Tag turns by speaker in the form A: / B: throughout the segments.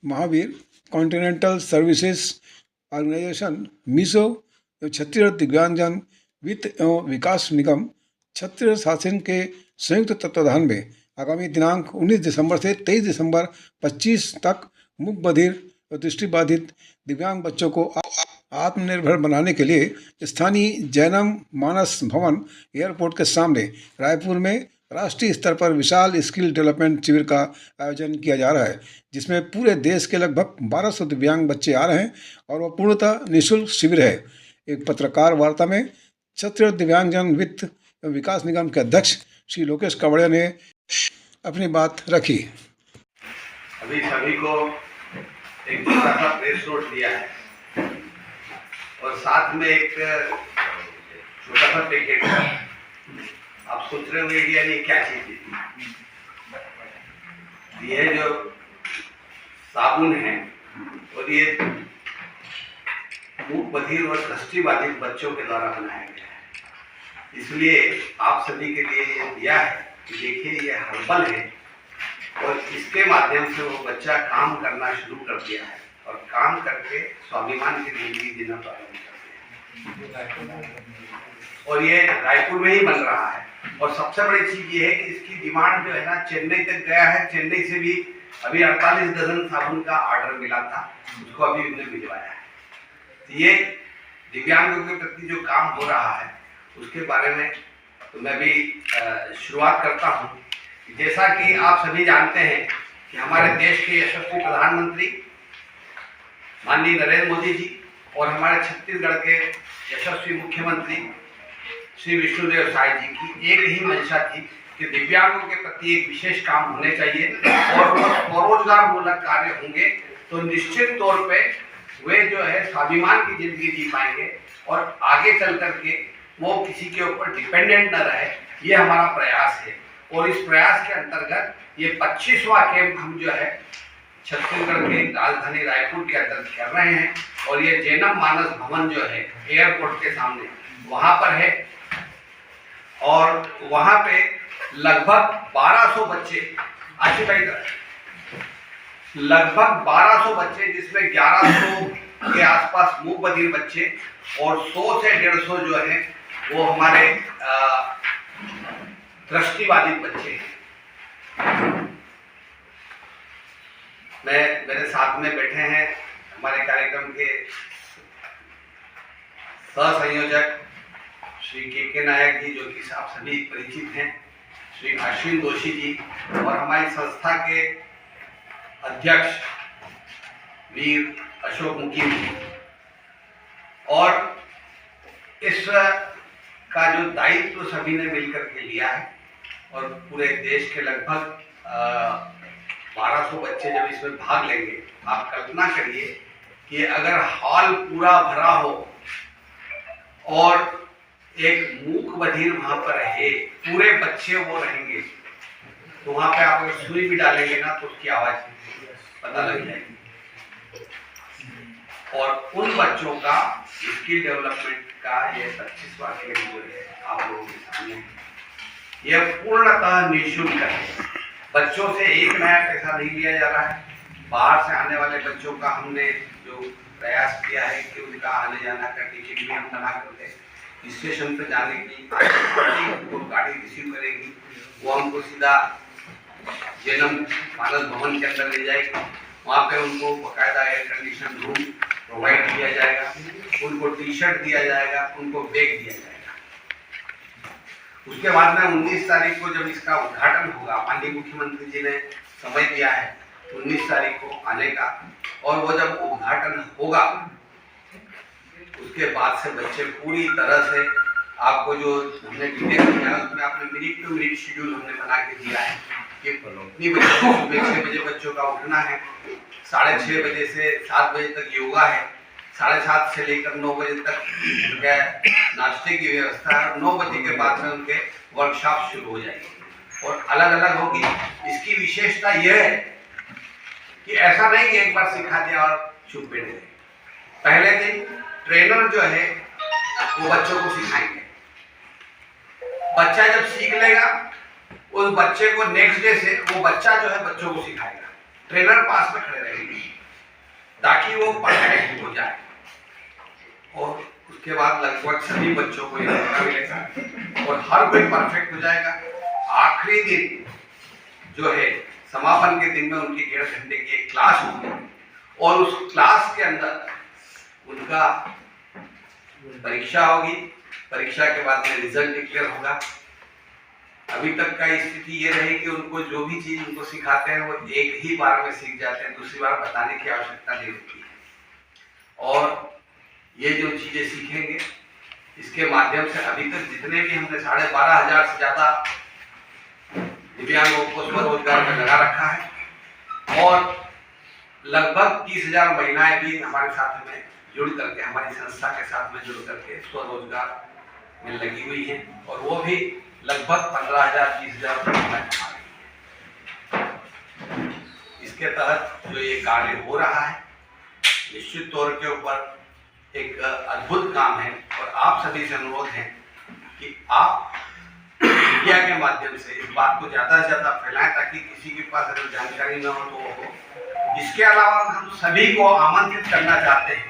A: Mahavir continental services organisation मिसो एवं छत्तीसगढ़ दिव्यांगजन वित्त एवं विकास निगम छत्तीसगढ़ शासन के संयुक्त तत्वाधान में आगामी दिनांक 19 दिसंबर से 23 दिसंबर 25 तक मूक बधिर और दृष्टिबाधित दिव्यांग बच्चों को आत्मनिर्भर बनाने के लिए स्थानीय जैनम मानस भवन एयरपोर्ट के सामने रायपुर में राष्ट्रीय स्तर पर विशाल स्किल डेवलपमेंट शिविर का आयोजन किया जा रहा है, जिसमें पूरे देश के लगभग 1200 दिव्यांग बच्चे आ रहे हैं और वह पूर्णतः निःशुल्क शिविर है। एक पत्रकार वार्ता में छत्तीसगढ़ दिव्यांगजन वित्त एवं विकास निगम के अध्यक्ष श्री लोकेश कवड़िया ने अपनी बात रखी।
B: अभी सभी को एक छोटा सा प्रेस नोट दिया है और साथ में एक छोटा सा पैकेट है। आप सोच रहे होंगे कि ये क्या चीज है। ये जो साबुन है और ये मूक बधिर और दृष्टिबाधित बच्चों के द्वारा बनाया गया है, इसलिए आप सभी के लिए ये दिया है कि देखिए ये हर्बल है और इसके माध्यम से वो बच्चा काम करना शुरू कर दिया है और काम करके स्वाभिमान की जिंदगी जीना प्रारंभ कर दिया है। और ये रायपुर में ही बन रहा है और सबसे बड़ी चीज ये है कि इसकी डिमांड जो है ना चेन्नई तक गया है। चेन्नई से भी अभी 48 डजन साबुन का ऑर्डर मिला था, उसको अभी उन्हें भिजवाया है। तो ये दिव्यांगों के प्रति जो काम हो रहा है उसके बारे में तो मैं भी शुरुआत करता हूँ। जैसा कि आप सभी जानते हैं कि हमारे देश के यशस्वी प्रधानमंत्री माननीय नरेंद्र मोदी जी और हमारे छत्तीसगढ़ के यशस्वी मुख्यमंत्री श्री विष्णुदेव साय जी की एक ही मंशा थी कि दिव्यांगों के प्रति एक विशेष काम होने चाहिए और वो स्वरोजगार मूलक कार्य होंगे तो निश्चित तौर पे वे जो है स्वाभिमान की जिंदगी जी पाएंगे और आगे चल करके वो किसी के ऊपर डिपेंडेंट न रहे। ये हमारा प्रयास है और इस प्रयास के अंतर्गत ये 25वां कैंप हम जो है छत्तीसगढ़ के राजधानी रायपुर के अंदर कर रहे हैं और ये जैनम मानस भवन जो है एयरपोर्ट के सामने वहां पर है और वहां पे लगभग 1200 बच्चे लगभग 1200 बच्चे जिसमें 1100 के आसपास मूक बधिर बच्चे और 100 से 150 जो है वो हमारे दृष्टिबाधित बच्चे हैं। मेरे साथ में बैठे हैं हमारे कार्यक्रम के सह संयोजक श्री के नायक जी, जो कि आप सभी परिचित हैं, श्री अश्विन जोशी जी और हमारी संस्था के अध्यक्ष वीर अशोक मुकीम जी। और इस का जो दायित्व सभी ने मिलकर के लिया है और पूरे देश के लगभग 1200 बच्चे जब इसमें भाग लेंगे, आप कल्पना करिए कि अगर हॉल पूरा भरा हो और एक मूक बधिर वहां पर है, पूरे बच्चे वो रहेंगे, तो वहां पे आप अगर सुई भी डालेंगे ना तो उसकी आवाज पता लग जाएगी। और उन बच्चों का स्किल डेवलपमेंट का ये 25वां कैंप जो है आप लोगों के सामने है, यह पूर्णतः निःशुल्क है। बच्चों से एक नया पैसा नहीं लिया जा रहा है। बाहर से आने वाले बच्चों का हमने जो प्रयास किया है कि उनका आने जाना का टिकट भी हम बना करते हैं। स्टेशन पे जाने की उनको गाड़ी रिसीव करेगी, वो हमको सीधा जैनम मानस भवन के अंदर ले जाएगी। वहाँ पे उनको बकायदा एयर कंडीशन रूम प्रोवाइड किया जाएगा, उनको टी शर्ट दिया जाएगा, उनको बैग दिया जाएगा। उसके बाद में 19 तारीख को जब इसका उद्घाटन होगा, माननीय मुख्यमंत्री जी ने समय दिया है 19 तारीख को आने का, और वो जब उद्घाटन होगा उसके बाद से बच्चे पूरी तरह से आपको जो हमने डिटेल दिया है उसमें आपने मिनट टू मिनट शेड्यूल हमने बना के दिया है कि इतनी बजे सुबह 6 बजे बच्चों का उठना है, 6:30 बजे से 7 बजे तक योगा है, 7:30 से लेकर 9 बजे तक उनके नाश्ते की व्यवस्था है, 9 बजे के बाद में उनके वर्कशॉप शुरू हो जाएगी और अलग अलग होगी। इसकी विशेषता यह है कि ऐसा नहीं कि एक बार सिखा दिया और चुप बैठ गए। पहले दिन ट्रेनर जो है वो बच्चों को सिखाएंगे। बच्चा जब सीख लेगा उस बच्चे को नेक्स्ट डे से वो बच्चा जो है बच्चों को सिखाएगा। ट्रेनर पास में खड़े रहेंगे ताकि वो परफेक्ट हो जाए। और उसके बाद लगभग सभी बच्चों को ये मौका मिलेगा और हर कोई परफेक्ट हो जाएगा। आखिरी दिन जो है समापन के दिन में उनकी 1.5 घंटे की एक क्लास होगी और उस क्लास के अंदर उनका परीक्षा होगी। परीक्षा के बाद में रिजल्ट डिक्लेयर होगा। अभी तक का स्थिति ये रही कि उनको जो भी चीज उनको सिखाते हैं वो एक ही बार में सीख जाते हैं, दूसरी बार बताने की आवश्यकता नहीं होती है। और ये जो चीजें सीखेंगे इसके माध्यम से अभी तक जितने भी हमने 12,500 से ज्यादा दिव्यांगों को स्वरोजगार में लगा रखा है और लगभग 30,000 महिलाएं भी हमारे साथ में जुड़ करके, हमारी संस्था के साथ में जुड़ करके स्वरोजगार में लगी हुई हैं और वो भी लगभग 15,000-20,000 महिलाएं कमा रही हैं। इसके तहत जो ये कार्य हो रहा है निश्चित तौर के ऊपर एक अद्भुत काम है और आप सभी से अनुरोध है कि आप मीडिया के माध्यम से इस बात को ज्यादा से ज्यादा फैलाएं ताकि किसी के पास अगर जानकारी न हो तो वो हो। इसके अलावा हम सभी को आमंत्रित करना चाहते हैं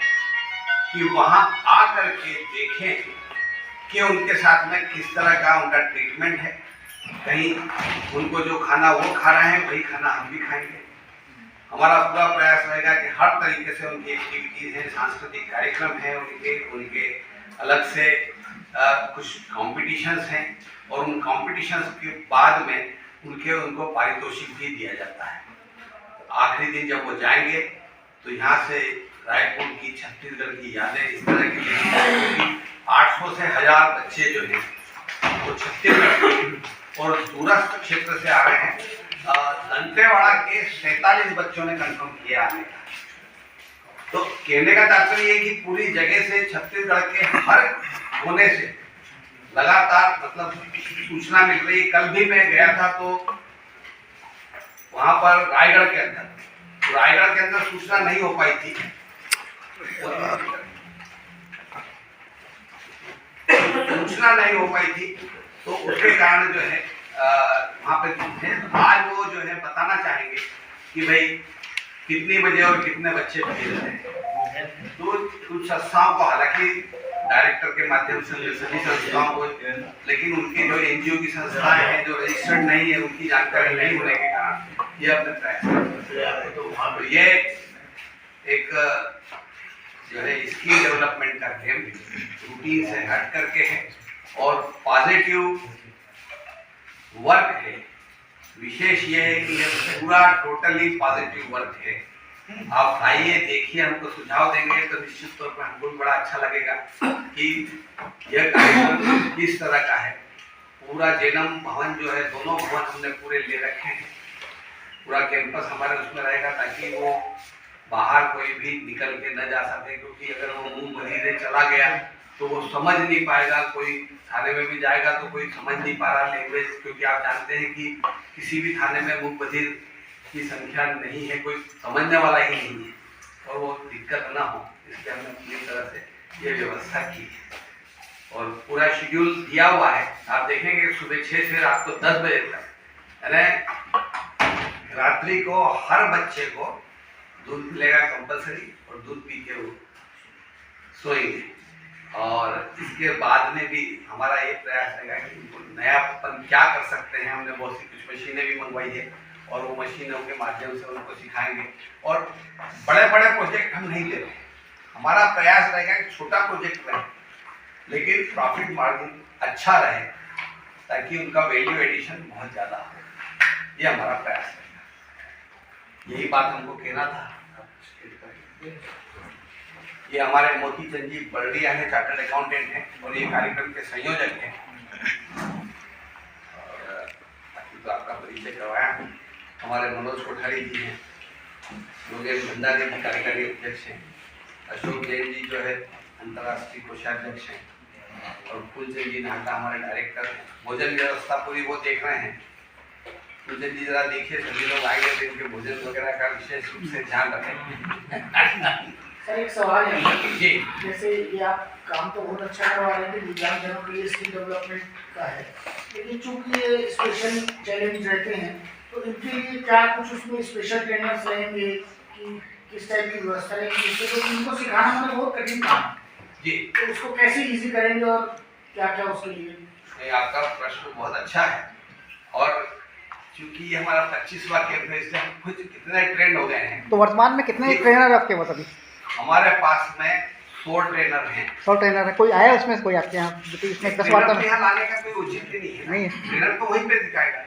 B: कि वहां आकर के देखें कि उनके साथ में किस तरह का उनका ट्रीटमेंट है। कहीं उनको जो खाना वो खा रहे हैं वही खाना हम भी खाएंगे। हमारा पूरा प्रयास रहेगा कि हर तरीके से उनकी एक्टिविटीज हैं, सांस्कृतिक कार्यक्रम हैं, उनके अलग से कुछ कॉम्पिटिशन्स हैं और उन कॉम्पिटिशन्स के बाद में उनको पारितोषिक भी दिया जाता है। आखिरी दिन जब वो जाएंगे तो यहाँ से रायपुर की, छत्तीसगढ़ की यादें इस तरह की 800 से 1000 बच्चे जो हैं वो छत्तीसगढ़ और दूरस्थ क्षेत्र से आ रहे हैं। दंतेवाड़ा के 47 बच्चों ने कंफर्म किया आने का। तो कहने का तात्पर्य ये कि पूरी जगह से छत्तीसगढ़ के हर कोने से लगातार मतलब सूचना मिल रही है। कल भी मैं गया था तो वहां पर रायगढ़ के अंदर सूचना नहीं हो पाई थी। तो उसके कारण जो है वहां पे है। आज वो जो है बताना चाहेंगे कि भाई कितने बजे और कितने बच्चे भेज रहे हैं। तो कुछ संस्थाओं को, हालांकि डायरेक्टर के माध्यम से सभी संस्थाओं को, लेकिन उनकी जो एनजीओ की संस्थाएं हैं जो रजिस्टर्ड नहीं है उनकी जानकारी नहीं होने के कारण ये अपने प्रयास। तो ये एक जो है स्किल डेवलपमेंट का कैंप रूटीन से हट करके है और पॉजिटिव वर्क है। विशेष ये है कि ये पूरा टोटली पॉजिटिव वर्क है। आप आइए, देखिए, हमको सुझाव देंगे तो निश्चित तौर पर हमको बड़ा अच्छा लगेगा कि यह कार्यक्रम किस तरह का है। पूरा जैनम भवन जो है, दोनों भवन हमने पूरे ले रखे हैं। पूरा कैंपस हमारे उसमें रहेगा ताकि वो बाहर कोई भी निकल के न जा सके, क्योंकि अगर वो मुंह बधिरे चला गया तो वो समझ नहीं पाएगा। कोई थाने में भी जाएगा तो कोई समझ नहीं पा रहा लैंग्वेज, क्योंकि आप जानते हैं कि किसी भी थाने में मुंह बधिर की संख्या नहीं है, कोई समझने वाला ही नहीं है और वो दिक्कत ना हो इसलिए हमने पूरी तरह से ये व्यवस्था की है और पूरा शेड्यूल दिया हुआ है। आप देखेंगे सुबह 6 से रात को 10 बजे तक, यानी रात्रि को हर बच्चे को दूध मिलेगा कंपलसरी और दूध पी के वो सोएंगे। और इसके बाद में भी हमारा ये प्रयास रहेगा कि उनको नयापन क्या कर सकते हैं। हमने बहुत सी कुछ मशीनें भी मंगवाई है और वो मशीनों के माध्यम से उनको सिखाएंगे। और बड़े बड़े प्रोजेक्ट हम नहीं ले रहे, हमारा प्रयास रहेगा कि छोटा प्रोजेक्ट रहे लेकिन प्रॉफिट मार्जिन अच्छा रहे ताकि उनका वैल्यू एडिशन बहुत ज़्यादा हो। ये हमारा प्रयास रहेगा। यही बात हमको कहना था। ये हमारे मोती चंद जी बर्डिया है, चार्टर्ड अकाउंटेंट हैं और ये कार्यक्रम के संयोजक हैं। और तो आपका परिचय करवाया। हमारे मनोज कोठारी जी हैं, योगेश भंडारी जी कार्यकारी अध्यक्ष हैं, अशोक जैन जी जो है अंतर्राष्ट्रीय कोषाध्यक्ष हैं और फूलचंद जी नाटा हमारे डायरेक्टर हैं। भोजन व्यवस्था पूरी वो देख रहे हैं। फूलचंद जी जरा देखिए, सभी लोग आएंगे तो इनके भोजन वगैरह का विशेष रूप से ध्यान रखें।
C: सर एक सवाल है
B: जी,
C: जैसे ये आप काम तो बहुत अच्छा करवा रहे हैं कि दिव्यांगजनों के लिए स्किल डेवलपमेंट का है, लेकिन चूंकि ये स्पेशल चैलेंज रहते हैं तो इनके लिए क्या कुछ उसमें स्पेशल ट्रेनर्स रहेंगे कि किस टाइप की व्यवस्था रहेगी, जिससे तो इनको सिखाना मतलब बहुत कठिन काम है,
B: जी
C: तो उसको कैसे इजी करेंगे और क्या क्या उसके लिए?
B: नहीं, आपका प्रश्न बहुत अच्छा है। और चूंकि ये हमारा 25वां कैंप है, इसलिए हम खुद इतने ट्रेंड हो गए हैं।
D: तो वर्तमान में कितने ट्रेनर है आपके पास अभी?
B: हमारे पास में 100 ट्रेनर हैं।
D: 100 ट्रेनर है। कोई आया उसमें कोई आपके यहाँ इसमें प्रेस वार्ता
B: ट्रेनर
D: में?
B: के यहाँ लाने का कोई औचित्य नहीं है,
D: नहीं है।
B: ट्रेनर तो वहीं पे सिखाएगा।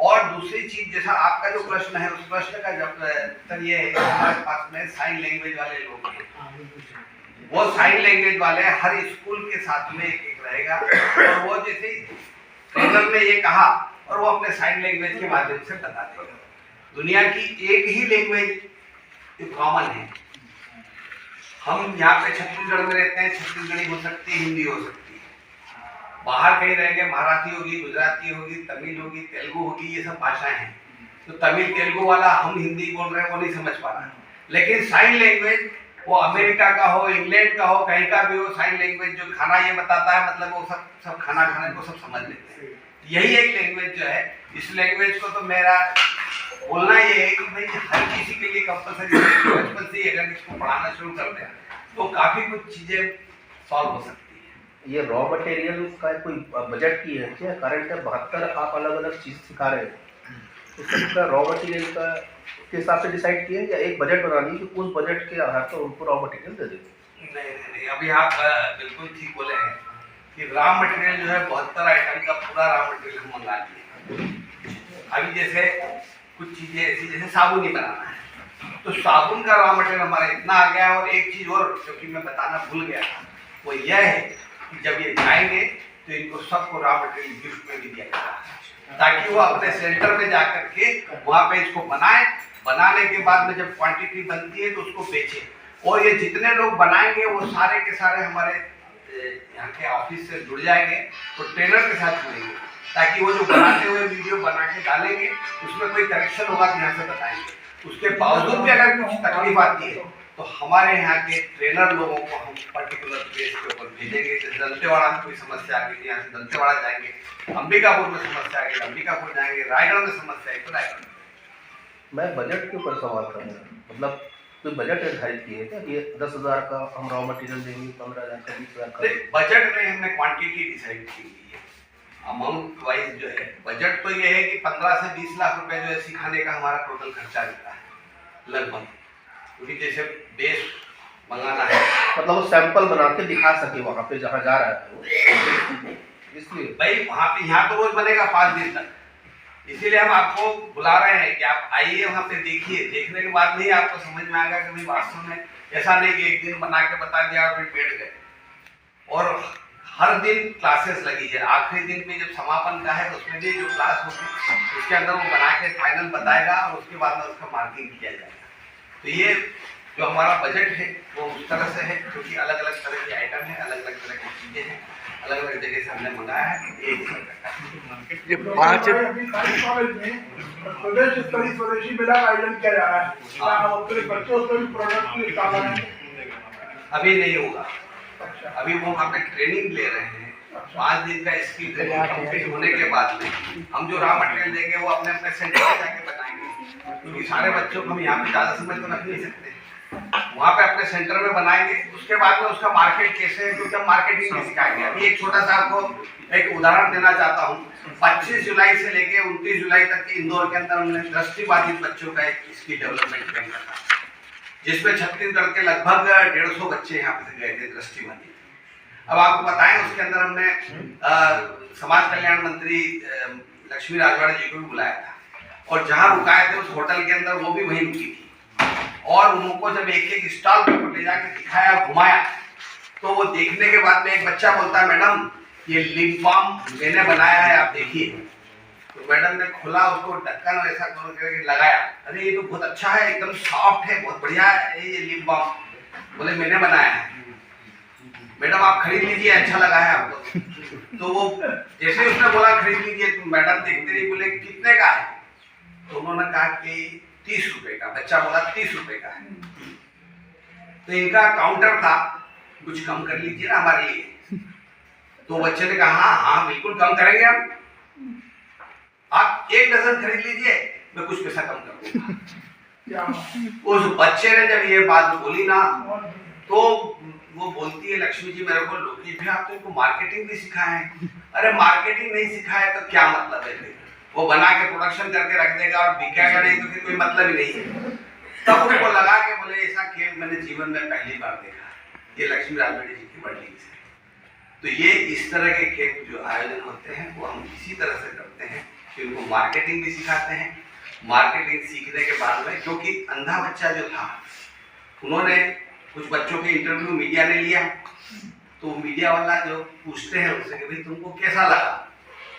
B: और दूसरी चीज, जैसा आपका जो प्रश्न है, उस प्रश्न का जब उत्तर ये है कि हमारे पास में साइन लैंग्वेज वाले लोग हैं। वो साइन लैंग्वेज वाले हर स्कूल के साथ में एक रहेगा, और वो जैसे ट्रेनर ने ये कहा और वो अपने साइन लैंग्वेज के माध्यम से बता देगा। दुनिया की एक ही लैंग्वेज जो कॉमन है, हम यहाँ पे छत्तीसगढ़ में रहते हैं, छत्तीसगढ़ी हो सकती है, हिंदी हो सकती है। बाहर कहीं रहेंगे, मराठी होगी, गुजराती होगी, तमिल होगी, तेलुगु होगी, ये सब भाषाएं हैं। तो तमिल तेलुगु वाला हम हिंदी बोल रहे हैं, वो नहीं समझ पा रहा है। लेकिन साइन लैंग्वेज वो अमेरिका का हो, इंग्लैंड का हो, कहीं का भी हो, साइन लैंग्वेज जो खाना ये बताता है, मतलब वो सब खाना खाने को सब समझ लेते हैं। यही एक लैंग्वेज जो है, इस लैंग्वेज को तो मेरा बोलना ये है कि भाई हर किसी के लिए कंपलसरी बचपन से ही अगर इसको पढ़ाना शुरू कर दें तो काफी कुछ चीजें सॉल्व हो सकती है।
E: ये रॉ मटेरियल का कोई बजट की है क्या? कारण क्या 72 आप अलग अलग चीज सिखा रहे हैं, तो सबका रॉ मटेरियल का के हिसाब से डिसाइड किए या एक बजट बना दी कि उस बजट के आधार पर उनको रॉ मटेरियल दे दें?
B: नहीं, अभी आप बिल्कुल ठीक बोले हैं कि रॉ मटेरियल जो है 72 आइटम का पूरा रॉ मटेरियल हम मंगा लिए। अभी जैसे कुछ चीजें ऐसी, जैसे साबुन ही बनाना है, तो साबुन का रॉ मटेरियल हमारा इतना आ गया है। और एक चीज और जो कि मैं बताना भूल गया था, वो यह है कि जब ये जाएंगे तो इनको सबको रॉ मटेरियल गिफ्ट में भी दिया जाता है, ताकि वो अपने सेंटर में जाकर के वहाँ पे इसको बनाए। बनाने के बाद में जब क्वांटिटी बनती है तो उसको बेचे। और ये जितने लोग बनाएंगे वो सारे के सारे हमारे यहाँ के ऑफिस से जुड़ जाएंगे, तो ट्रेनर के साथ जुड़ेंगे, ताकि वो जो बनाते हुए वीडियो बना के डालेंगे उसमें कोई करेक्शन होगा तो यहाँ से बताएंगे। उसके बावजूद भी अगर कुछ तकलीफ आती है तो हमारे यहाँ के ट्रेनर लोगों को हम पर्टिकुलर प्लेस के ऊपर भेजेंगे। जैसे दंतेवाड़ा में कोई समस्या आ गई, यहाँ से दंतेवाड़ा जाएंगे, अंबिकापुर में समस्या आ गई, अंबिकापुर जाएंगे, रायगढ़ में समस्या आई तो रायगढ़।
E: मैं बजट के ऊपर सवाल कर रहा हूँ, मतलब कोई बजट निर्धारित किए क्या? ये 10,000 का हम रॉ मटेरियल देंगे, 15,000 का, 20,000 का?
B: बजट में हमने क्वांटिटी डिसाइड की हुई है, अमाउंट वाइज जो है। बजट तो ये है कि 15 से 20 लाख रुपए जो है सिखाने का हमारा टोटल खर्चा रहता है लगभग, क्योंकि जैसे बेस मंगाना है,
E: मतलब वो सैंपल बना के दिखा सके वहाँ पे जहाँ जा रहा है वो, इसलिए
B: भाई वहाँ पे, यहाँ तो रोज बनेगा 5 दिन तक, इसीलिए हम आपको बुला रहे हैं कि आप आइए, वहाँ पे देखिए। देखने के बाद नहीं आपको समझ में आएगा कि भाई वास्तव में ऐसा नहीं कि एक दिन बना के बता दिया और फिर बैठ गए। और हर दिन क्लासेस लगी है, आखिरी दिन में जब समापन का है तो उसमें भी जो क्लास होगी उसके अंदर वो बना के फाइनल बताएगा और उसके बाद में उसका मार्किंग किया जाएगा। तो ये जो हमारा बजट है वो उस तरह से है, क्योंकि अलग अलग तरह के आइटम है, अलग अलग तरह की चीजें हैं, अलग अलग जगह से हमने मंगाया है।
F: ये 5
C: अभी कॉलेज में प्रदेश स्तरीय स्वदेशी मेला का आयोजन किया जा रहा है, क्या हम अपने बच्चों को भी प्रोडक्ट निकाल रहे हैं?
B: अभी नहीं होगा, अभी वो वहाँ पे ट्रेनिंग ले रहे हैं। 5 दिन का इसकी ट्रेनिंग कंप्लीट होने के बाद में हम जो रॉ मटेरियल देंगे वो अपने अपने सेंटर में जाके बनाएंगे, क्योंकि सारे बच्चों को हम यहाँ पे ज़्यादा समय तो रख नहीं सकते। वहाँ पे अपने सेंटर में बनाएंगे, उसके बाद में उसका मार्केट कैसे है, क्योंकि हम मार्केटिंग भी सिखाएंगे। अभी एक छोटा सा आपको एक उदाहरण देना चाहता हूँ। 25 जुलाई से लेके 29 जुलाई तक इंदौर के अंदर हमने दृष्टिबाधित बच्चों का एक स्किल डेवलपमेंट कैंप रखा, जिसमें छत्तीसगढ़ के लगभग 150 बच्चे यहाँ पे गए थे दृष्टिबाधित। अब आपको बताएं, उसके अंदर हमने समाज कल्याण मंत्री लक्ष्मी राजवाड़े जी को भी बुलाया था, और जहाँ रुकाए थे उस होटल के अंदर वो भी वहीं रुकी थी। और उनको जब एक एक स्टॉल पर ले जाके दिखाया, घुमाया, तो वो देखने के बाद में एक बच्चा बोलता है, मैडम ये लिप बाम मैंने बनाया है, आप देखिए। तो मैडम ने खुला उसको ढक्कन ऐसा करके लगाया, अरे ये तो बहुत अच्छा है, एकदम सॉफ्ट है, बहुत बढ़िया है ये लिप बाम। बोले मैंने बनाया है। मैडम आप खरीद लीजिए, अच्छा लगा है आपको। तो वो जैसे ही उसने बोला खरीद लीजिए, तो मैडम देखते रही, बोले कितने का है? तो उन्होंने कहा कि 30 रुपए का। बच्चा बोला 30 रुपए का है। तो इनका काउंटर था, कुछ कम कर लीजिए ना हमारे लिए। तो बच्चे ने कहा हाँ हाँ बिल्कुल कम करेंगे हम, आप 1 डजन खरीद लीजिए, मैं कुछ पैसा कम कर दूंगा।
C: क्या
B: उस बच्चे ने जब ये बात बोली ना,
C: और
B: तो वो बोलती है लक्ष्मी जी मेरे को, लोकी भी आप तो इनको मार्केटिंग भी सिखाए हैं। अरे मार्केटिंग नहीं सिखाए तो क्या मतलब है फिर? वो बना के प्रोडक्शन करके रख देगा और बिकेगा नहीं तो फिर कोई मतलब ही नहीं है। तब उनको लगा के बोले ऐसा खेल मैंने जीवन में पहली बार देखा, ये लक्ष्मी राजवाड़ी जी की बड़ी से। तो ये इस तरह के खेल जो आयोजन होते हैं वो हम इसी तरह से करते हैं कि उनको मार्केटिंग भी सिखाते हैं। मार्केटिंग सीखने के बाद में, क्योंकि अंधा बच्चा जो था, उन्होंने कुछ बच्चों के इंटरव्यू मीडिया ने लिया, तो मीडिया वाला जो पूछते हैं उससे कि भाई तुमको कैसा लगा,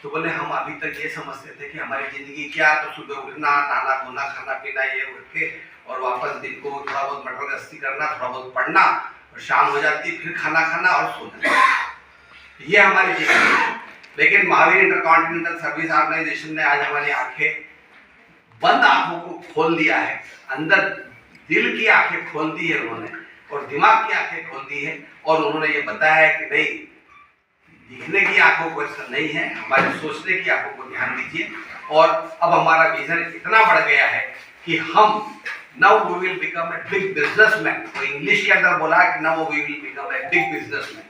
B: तो बोले हम अभी तक ये समझते थे कि हमारी जिंदगी क्या, तो सुबह उठना, नहाना धोना, खाना पीना, ये उठ के और वापस दिन को थोड़ा बहुत मटर गश्ती करना, थोड़ा बहुत पढ़ना, और शाम हो जाती फिर खाना खाना और सो जाना, ये हमारी जिंदगी है। लेकिन महावीर इंटरकॉन्टिनेंटल सर्विस ऑर्गेनाइजेशन ने आज हमारी आंखें, बंद आंखों को खोल दिया है, अंदर दिल की आंखें खोल दी है उन्होंने, और दिमाग की आंखें खोल दी है, और उन्होंने ये बताया है कि नहीं, दिखने की आंखों को ऐसा नहीं है, हमारे सोचने की आंखों को ध्यान दीजिए। और अब हमारा विजन इतना बढ़ गया है कि हम now we will become a big businessman. तो इंग्लिश के अंदर बोला कि now we will become a big businessman.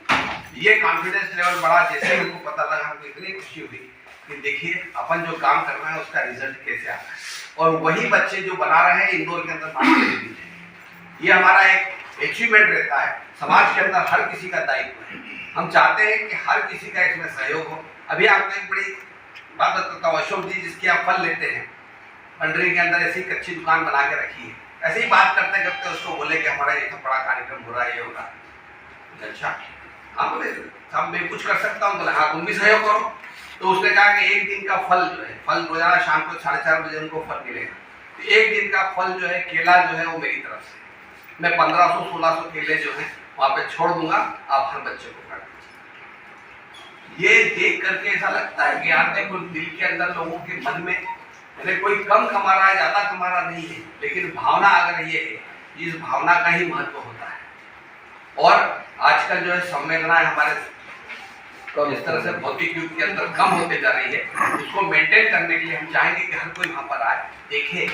B: ये कॉन्फिडेंस लेवल बढ़ा, जैसे उनको पता लगा, हमको इतनी खुशी हुई कि देखिए अपन जो काम कर रहे हैं उसका रिजल्ट कैसे आता है। और वही बच्चे जो बना रहे हैं इंदौर के अंदर मार्केटिंग, ये हमारा एक अचीवमेंट रहता है। समाज के अंदर हर किसी का दायित्व है, हम चाहते हैं कि हर किसी का इसमें सहयोग हो। अभी आपको एक बड़ी बात बताता हूँ, अशोक जी जिसकी आप फल लेते हैं, पंडरी के अंदर ऐसी कच्ची दुकान बना के रखी है, ऐसे ही बात करते करते उसको बोले कि हमारा एक बड़ा कार्यक्रम हो रहा है, ये हो रहा है। अच्छा हाँ, बोले साहब मैं कुछ कर सकता हूँ, बोले हाँ तुम भी सहयोग करो। तो उसने कहा कि एक दिन का फल जो है, फल रोजाना शाम को 4:30 बजे उनको फल मिलेगा, तो एक दिन का फल जो है, केला जो है वो मेरी तरफ से मैं 1500-1600 केले जो है वहाँ पे छोड़ दूंगा, आप हर बच्चे को काट दीजिए। ये देख करके ऐसा लगता है कि यार देखो दिल के अंदर लोगों के मन में, कोई कम कमा रहा है, ज्यादा कमा रहा नहीं है, लेकिन भावना अगर ये है, इस भावना का ही महत्व होता है। और आजकल जो है संवेदनाएं हमारे इस तरह से भौतिक युग के अंदर कम होते जा रही है, उसको मेंटेन करने के लिए हम चाहेंगे कि हर कोई वहां पर आए, देखे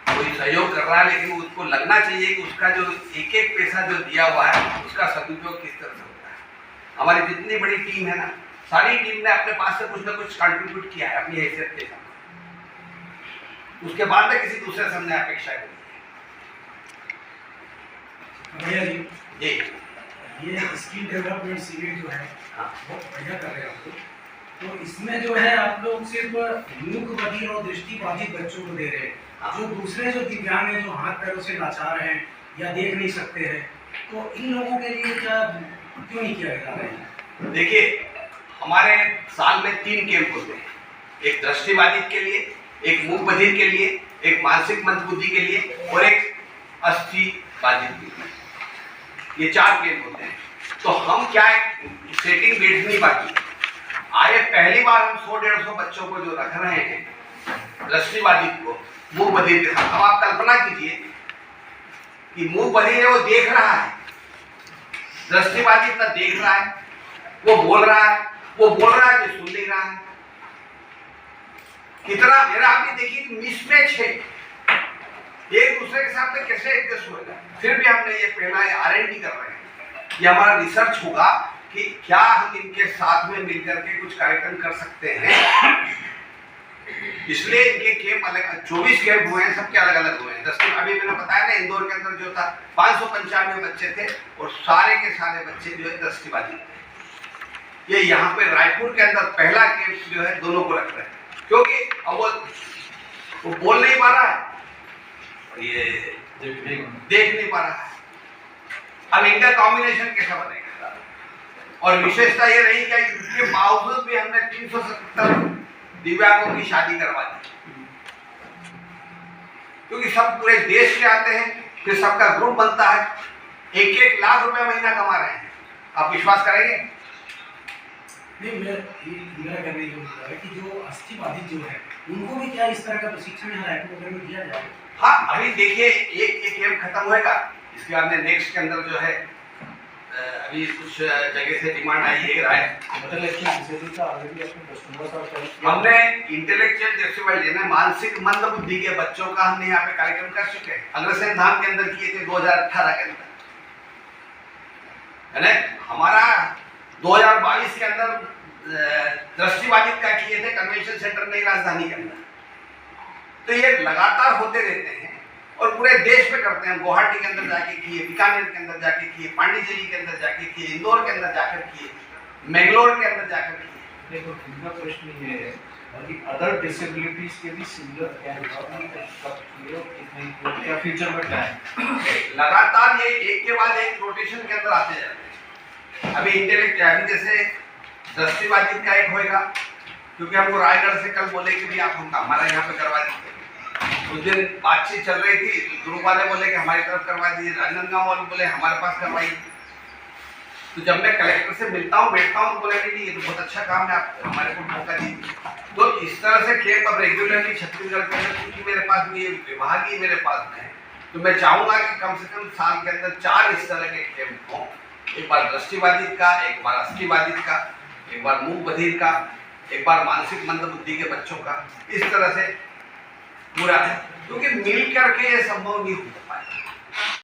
B: कोई सहयोग कर रहा है, लेकिन उसको लगना चाहिए कि उसका जो एक एक पैसा जो दिया हुआ है उसका सदुपयोग किस तरह से होता है। हमारी जितनी बड़ी टीम है ना, सारी टीम ने अपने पास से कुछ ना कुछ कंट्रीब्यूट किया है अपनी हैसियत के साथ, उसके बाद में किसी दूसरे से हमने अपेक्षा की
G: भैया जी,
B: जी।
G: ये स्किल डेवलपमेंट शिविर जो है
B: हाँ।
G: बहुत बढ़िया कर रहे हैं आप लोग। तो इसमें जो है आप लोग सिर्फ मूक बधिर और दृष्टिबाधित बच्चों को दे रहे हैं, जो दूसरे जो दिव्यांग हैं, जो हाथ पैरों से लाचार हैं या देख नहीं सकते हैं, तो इन लोगों के लिए क्या क्यों नहीं किया जा रहा है?
B: देखिए हमारे साल में 3 कैंप होते हैं, एक दृष्टिबाधित के लिए, एक मूक बधिर के लिए, एक मानसिक मंदबुद्धि के लिए, और एक अस्थि बाधित के लिए। ये 4 कैंप होते हैं। तो हम क्या सेटिंग बैठनी बाकी आए, पहली बार हम 100-150 बच्चों को जो रख रहे हैं दृष्टिबाधित को मूक बधिर के साथ। अब आप कल्पना कीजिए कि मूक बधिर है, वो देख रहा है, दृष्टिबाधित ना देख रहा है, वो बोल रहा है, वो बोल रहा है कि सुन नहीं रहा है। कितना मेरा आपने देखिए कि मिसमैच है, एक दूसरे के साथ में कैसे एडजस्ट होगा। फिर भी हमने ये पहला R&D कर रहे हैं, ये हमारा रिसर्च होगा कि क्या हम इनके साथ में मिलकर के कुछ कार्यक्रम कर सकते हैं। इसलिए इनके कैंप अलग, 24 कैंप हुए हैं, सबके अलग अलग हुए हैं। 10 अभी मैंने बताया ना, इंदौर के अंदर जो था 595 बच्चे थे, और सारे के सारे बच्चे जो है दृष्टिबाधित थे। ये यहाँ पे रायपुर के अंदर पहला कैंप जो है दोनों को रख रहे हैं, क्योंकि अब वो बोल नहीं पा रहा है, ये देख नहीं पा रहा है। अब इनका कॉम्बिनेशन कैसा बनेगा? और विशेषता ये रही कि इसके बावजूद भी हमने 370 दिव्यांगों की शादी करवा दी, क्योंकि सब पूरे देश के आते हैं, फिर सबका ग्रुप बनता है, 1-1 लाख रुपए महीना कमा रहे हैं। आप विश्वास करेंगे?
G: नहीं, मेरा कहना ये होता है कि जो अस्थि-बाधित जो है उनको भी क्या इस तरह का प्रशिक्षण यहाँ रायपुर वगैरह में दिया जाए?
B: हाँ, अभी देखिए एक कैंप खत्म होएगा, इसके बाद में नेक्स्ट के अंदर जो है अभी कुछ जगह से डिमांड आई है राय हमने इंटेलेक्चुअल डिसेबिलिटी ना मानसिक मंद बुद्धि के बच्चों का हमने यहाँ पे कार्यक्रम कर चुके हैं। अग्रसेन धाम के अंदर किए थे 2018 के अंदर, है ना। हमारा 2022 के अंदर दृष्टिबाधित का किए थे कन्वेंशन सेंटर नई राजधानी के अंदर। तो ये लगातार होते रहते हैं और पूरे देश में करते हैं। गुवाहाटी के अंदर जाके किए, बीकानेर के अंदर जाके किए, पांडिचेरी के अंदर जाके किए, इंदौर के अंदर जाकर किए, मैंगलोर के अंदर जाकर किए।
F: देखो इनका प्रश्न ये है कि अदर डिसेबिलिटीज के भी सिमिलर क्या फ्यूचर में क्या है?
B: लगातार ये एक के बाद एक रोटेशन के अंदर आते जाते हैं। अभी इंटेलेक्ट अभी जैसे दृष्टिबाधित का एक होएगा, क्योंकि हमको रायगढ़ से कल बोले कि भी आप हमको हमारा यहाँ पे करवा दीजिए। उस दिन बातचीत चल रही थी, ग्रुप वाले बोले कि हमारी तरफ करवा दीजिए, राजनांदगांव वाले बोले हमारे पास करवाइए। तो जब मैं कलेक्टर से मिलता हूँ बैठता हूँ तो बोले नहीं ये तो बहुत अच्छा काम है, आप हमारे को मौका दीजिए। तो इस तरह से कैंप अब रेगुलरली छत्तीसगढ़ के अंदर, क्योंकि मेरे पास भी ये विभाग ही मेरे पास में है, तो मैं चाहूँगा कि कम से कम साल के अंदर 4 इस तरह के कैंप हों। एक बार दृष्टिबाधित का, एक बार अष्टिबाधित का, एक बार मूक बधिर का, एक बार मानसिक मंद बुद्धि के बच्चों का, इस तरह से पूरा है, क्योंकि मिल करके ये संभव नहीं हो पाएगा।